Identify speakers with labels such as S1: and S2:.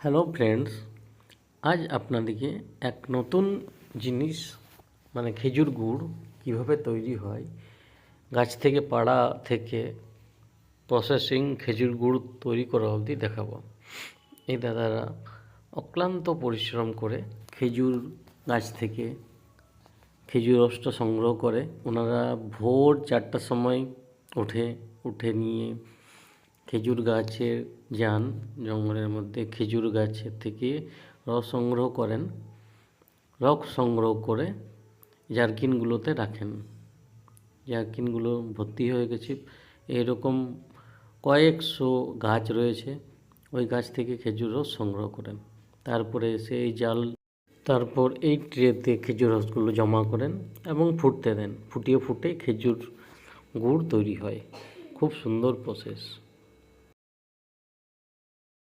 S1: Hello friends, আজ আপনাদেরকে এক নতুন জিনিস মানে খেজুর গুড় কীভাবে তৈরি হয়, গাছ থেকে পাড়া থেকে প্রসেসিং খেজুর গুড় তৈরি করা অবধি দেখাবো। এই দাদারা অক্লান্ত পরিশ্রম করে খেজুর গাছ থেকে খেজুর রসটা সংগ্রহ করে। ওনারা ভোর 4টার সময় উঠে নিয়ে খেজুর গাছে যান, জঙ্গলের মধ্যে খেজুর গাছের থেকে রস সংগ্রহ করেন। রস সংগ্রহ করে জারকিনগুলোতে রাখেন। জারকিনগুলো ভর্তি হয়ে গেছে, এরকম কয়েকশো গাছ রয়েছে। ওই গাছ থেকে খেজুর রস সংগ্রহ করেন। তারপরে তারপর এই ট্রেতে খেজুর রসগুলো জমা করেন এবং ফুটতে দেন। ফুটে খেজুর গুড় তৈরি হয়। খুব সুন্দর প্রসেস।